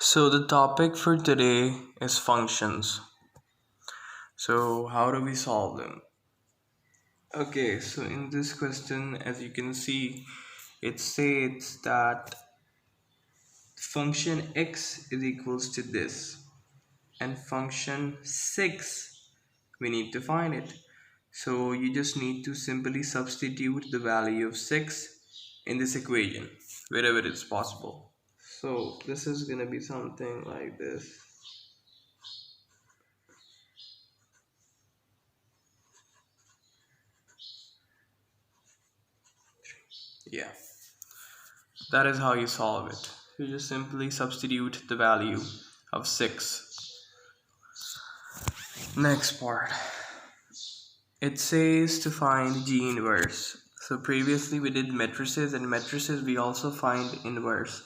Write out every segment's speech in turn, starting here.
So the topic for today is functions. So how do we solve them? Okay, so in this question, as you can see, it states that function x is equals to this, and function 6, we need to find it. So you just need to simply substitute the value of 6 in this equation, wherever it's possible. So this is gonna be something like this. Yeah. That is how you solve it. You just simply substitute the value of 6. Next part. It says to find G inverse. So previously we did matrices, and matrices we also find inverse.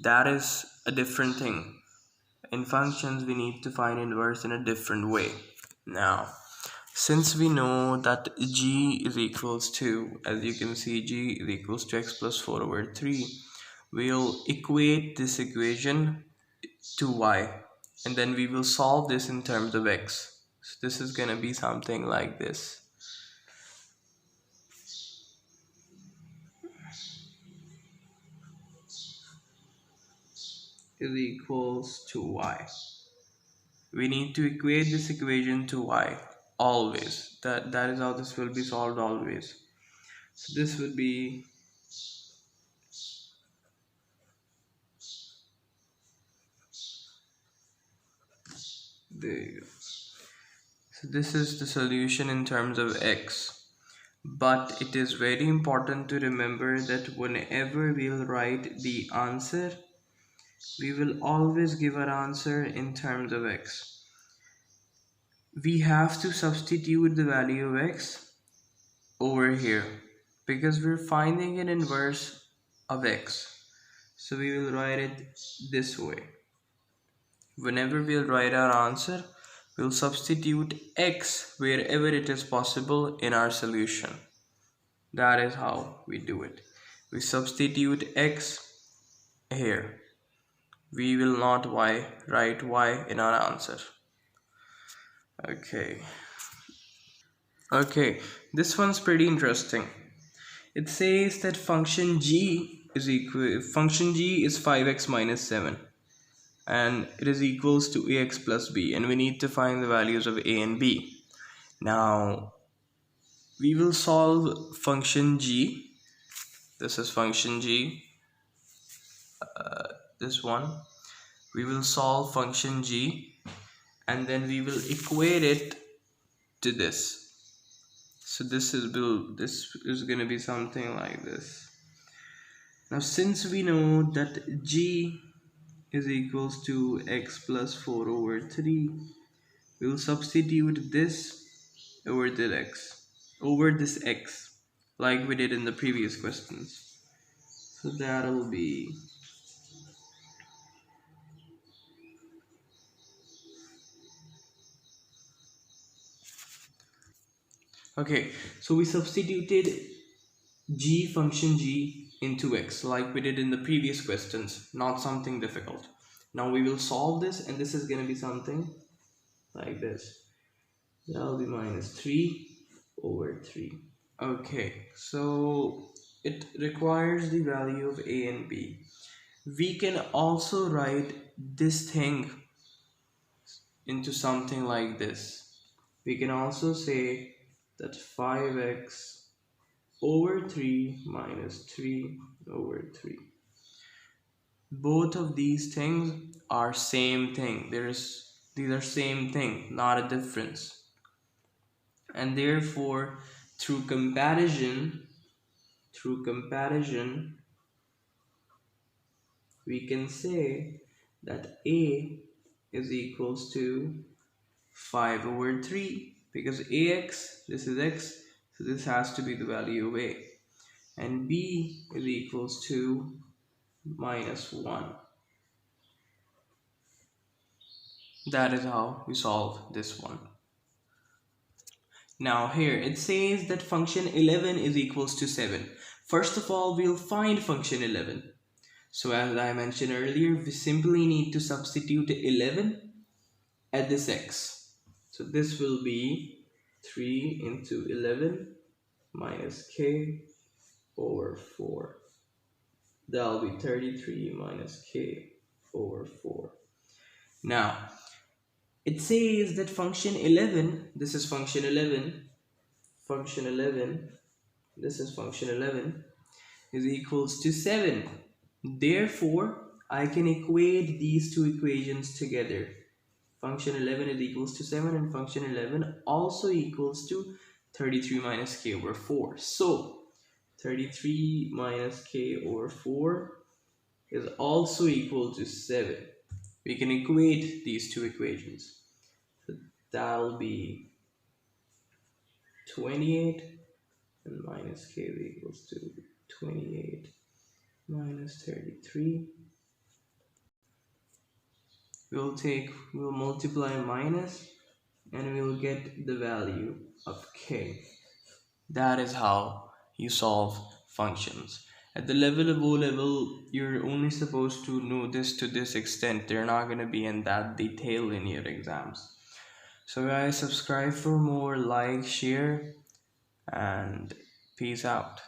That is a different thing. In functions we need to find inverse in a different way. Now, since we know that G is equals to, as you can see, G is equals to x plus 4 over 3, we'll equate this equation to y, and then we will solve this in terms of x. So this is gonna be something like this. Is equals to y. We need to equate this equation to y always. That is how this will be solved always. So this would be, there you go. So this is the solution in terms of x. But it is very important to remember that whenever we'll write the answer, we will always give our answer in terms of x. We have to substitute the value of x over here because we're finding an inverse of x. So we will write it this way. Whenever we'll write our answer, we'll substitute x wherever it is possible in our solution. That is how we do it. We substitute x here. We will not write y in our answer. Okay, this one's pretty interesting. It says that function g is 5x minus 7, and it is equals to ax plus b, and we need to find the values of a and b. Now we will solve function g. This is function g, this one. We will solve function g, and then we will equate it to this. So this is going to be something like this. Now since we know that g is equals to x plus 4 over 3, we will substitute this over this x like we did in the previous questions. So that'll be, okay, so we substituted function g into x like we did in the previous questions, not something difficult. Now we will solve this, and this is going to be something like this. That'll be minus 3 over 3. Okay, so it requires the value of a and b. We can also write this thing into something like this. We can also say that 5x over 3 minus 3 over 3. Both of these things are same thing. These are same thing, not a difference. And therefore, through comparison, we can say that a is equals to 5 over 3, because ax, this is x, so this has to be the value of a, and b is equals to minus 1. That is how we solve this one. Now here it says that function 11 is equals to 7. First of all, we'll find function 11. So as I mentioned earlier, we simply need to substitute 11 at this x. So this will be 3 into 11 minus k over 4. That will be 33 minus k over 4. Now, it says that function 11, this is function 11, function 11, this is function 11, is equals to 7. Therefore, I can equate these two equations together. Function 11 is equals to 7 and function 11 also equals to 33 minus k over 4. So, 33 minus k over 4 is also equal to 7. We can equate these two equations. So that'll be 28 and minus k equals to 28 minus 33. We'll multiply minus and we'll get the value of k. That is how you solve functions. At the level of O level, you're only supposed to know this to this extent. They're not going to be in that detail in your exams. So guys, subscribe for more, like, share, and peace out.